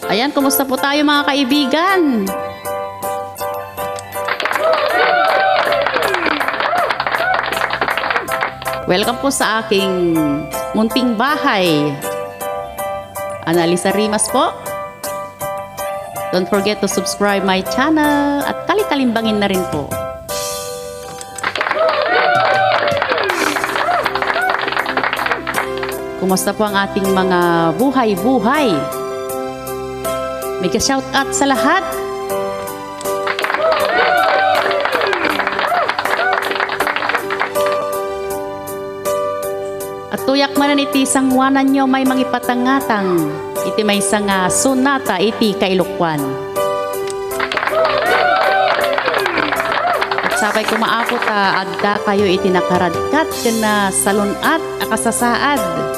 Ayan, kumusta po tayo mga kaibigan? Welcome po sa aking munting bahay. Analisa Rimas po. Don't forget to subscribe my channel at kalimbangin na rin po. Kumusta po ang ating mga buhay-buhay? Mega shout out sa lahat. At tuyak man iti sangwanan nyo may mangipatangatang iti may nga sonata iti kailukwan. At sabay kumaapot agda kayo iti nakaradkat kena salunat akasasaad.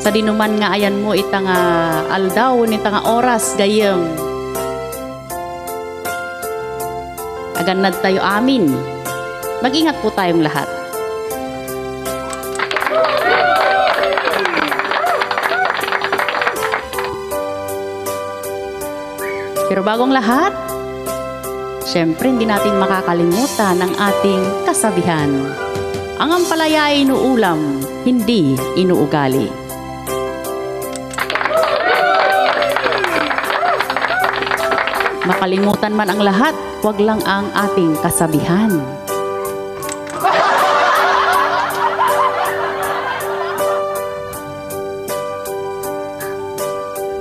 Sa dinuman nga ayan mo itang aldaw nitang oras gayem. Aganad tayo amin. Mag-ingat po tayong lahat. Pero bagong lahat, syempre hindi natin makakalimutan ang ating kasabihan. Ang ampalaya ay inuulam, hindi inuugali. Makalimutan man ang lahat, wag lang ang ating kasabihan.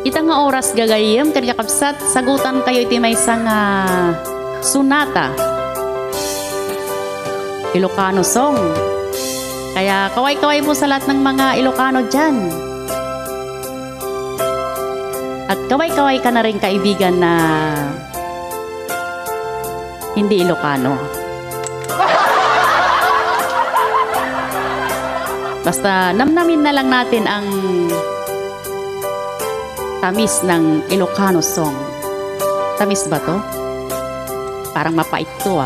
Itang nga oras gagayem, kanya kapsat, sagutan kayo iti may sonata. Ilocano song. Kaya kaway-kaway po sa lahat ng mga Ilocano dyan. At kaway-kaway ka na rin kaibigan na hindi Ilocano. Basta namnamin na lang natin ang tamis ng Ilocano song. Tamis ba to? Parang mapait to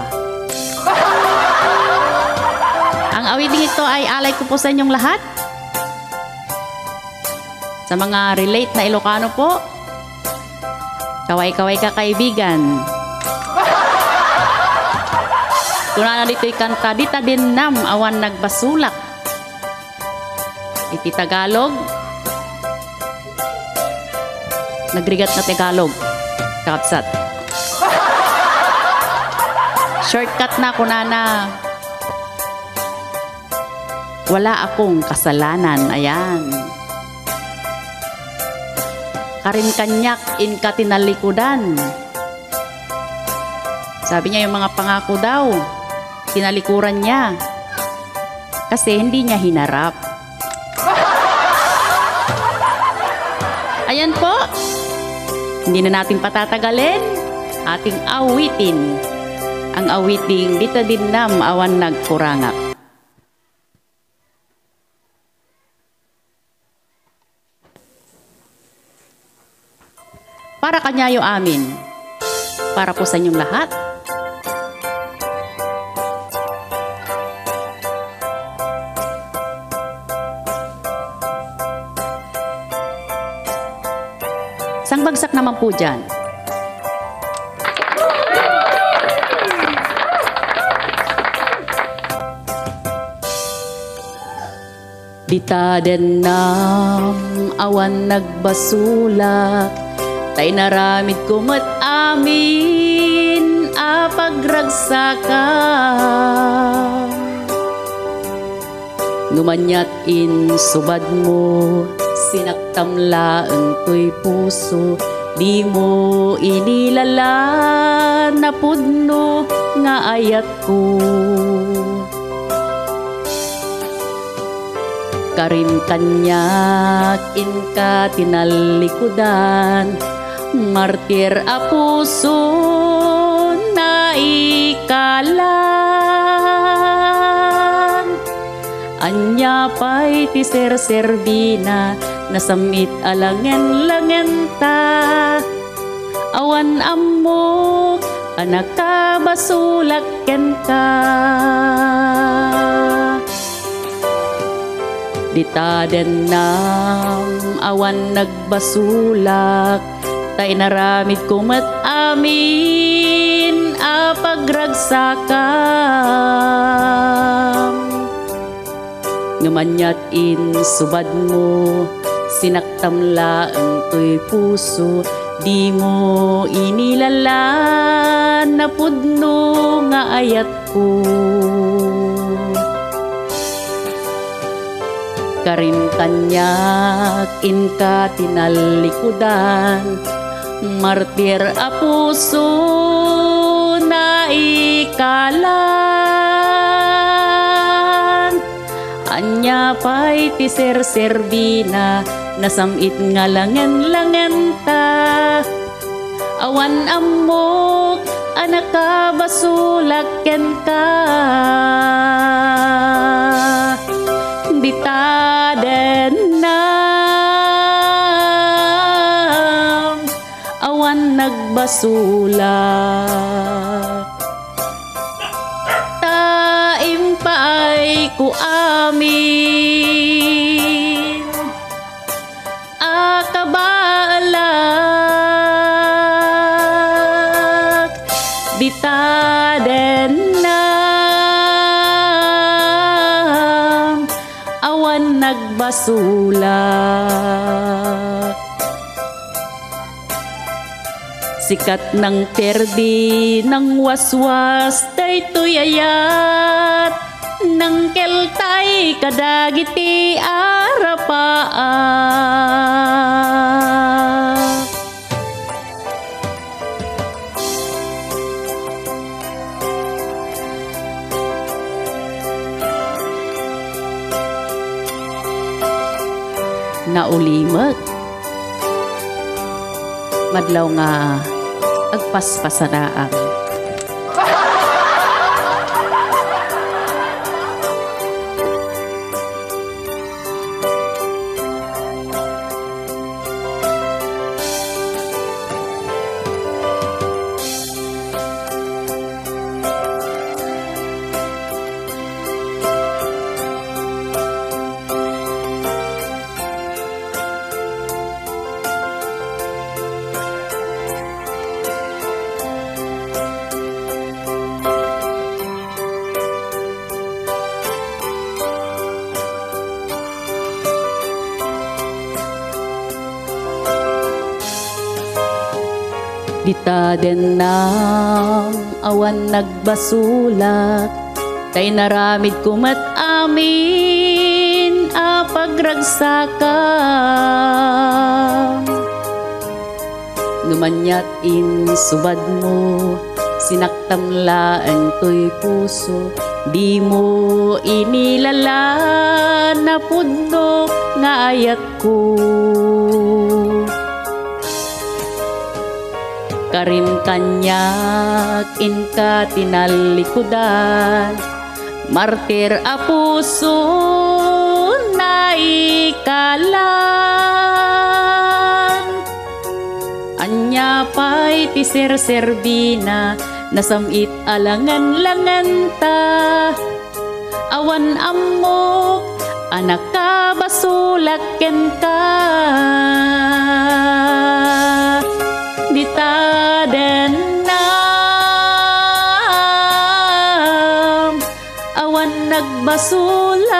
Ang awiting ito ay alay ko po sa inyong lahat. Sa mga relate na Ilocano po, kaway-kaway ka kaibigan. Tunana dito'y kanta, dita din nam awan nagbasulak. Iti Tagalog, nagrigat na Tagalog, kakapsat. Shortcut na kunana. Wala akong kasalanan, ayan. Karin kanyak in katinalikudan. Sabi niya yung mga pangako daw, tinalikuran niya. Kasi hindi niya hinarap. Ayan po. Hindi na natin patatagalin. Ating awitin. Ang awiting dito din nam awan nagkurangak. Para kanyayo amin. Para po sa inyong lahat. Sang bagsak naman po dyan. Dita den nam awan nagbasulak. Tay naramid kumat amin apagragsakan. Numanyat in subad mo, sinaktamlaan to'y puso. Di mo inilala na pudno nga ayat ko. Karin kanyak in ka tinalikudan. Martir a puso na ikalan. Anya pa'y ti ser-serbina nasamit alangen-langen ta. Awan ammo anakabasulak-ken ka. Dita den nam awan nagbasulak. tay naramid kumat amin apagragsakam. Ngamanyat in subad mo, sinaktam laang to'y puso, di mo inilala na pudno nga ayat ko. Karin kanyak in ka tinalikudan, martir a puso na ikalan. Anya pa'y ti ser-serbina, nasamit nga langen-langen ta. Awan amok, anak ka basulaken ka. Ditaden na awan nagbasulak. Taim paay ku amin akabalak. Ditaden na awan nagbasulak. Sikat ng perdi ng waswas tay tuyayat, nang keltay kadagiti arapaan. Naulimet madlaw nga agpaspasanaang. Ditaden nam awan nagbasulak, tay naramid kumat amin apagragsakam. Numanyat in subad mo, sinaktam laang to'y puso, di mo inilala na pudno nga ayat ko. Karin kanyak in ka tinalikudan, martir a puso na ikalan. Anya pa'y ti ser-serbina, nasamit alangan-langan ta. Awan amok, anak ka basulaken ka. Ditaden na awan nagbasulak.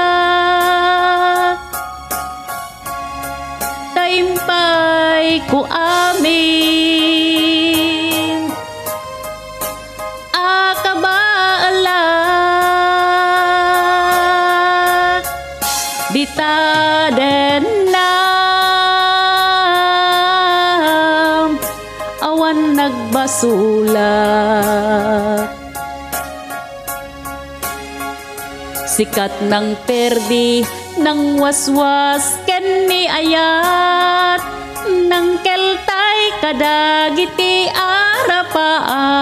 Taimpay ku amin akabalak. Ditaden na awan nagbasulak. Sikat ng perdi ng waswas ken ni ayat, nang keltay kadagiti arapaan.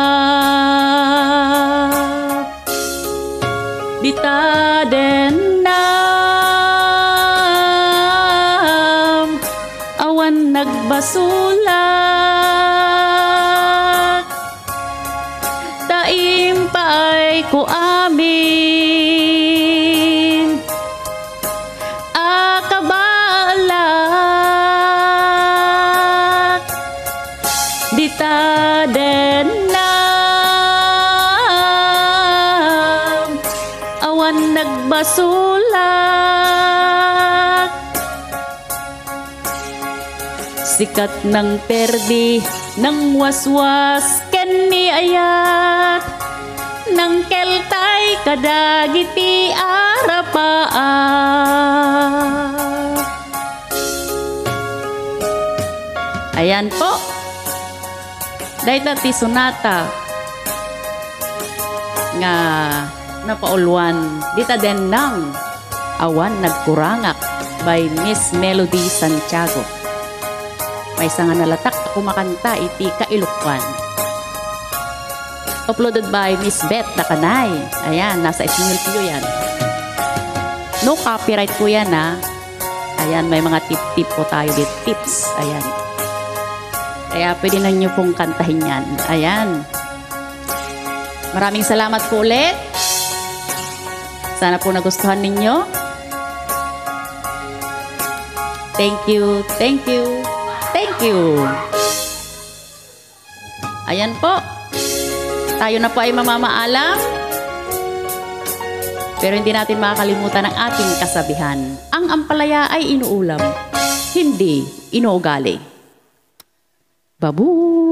Ditaden na awan nagbasulak. Taim paay ku amin akabalak. masulak. Sikat ng perdi, ng waswas, ken ni ayat, ng keltay kadagiti arapaat. Ayan po. Dahil ti sonata nga napaulwan dita den nang awan nagkurangak by Miss Melody Santiago. May isa nga nalatak kumakanta iti Kailukwan. Uploaded by Miss Beth Dakanay. Ayan, nasa Ismilpio yan. No copyright po yan ha. Ayan, may mga tip-tip po tayo dito. Tips. Ayan. Kaya pwede na nyo pong kantahin yan. Ayan. Maraming salamat po ulit. Sana po nagustuhan ninyo. Thank you, thank you, thank you. Ayan po. Tayo na po ay mamamaalam. Pero hindi natin makakalimutan ang ating kasabihan. Ang ampalaya ay inuulam, hindi inuugali. Babu!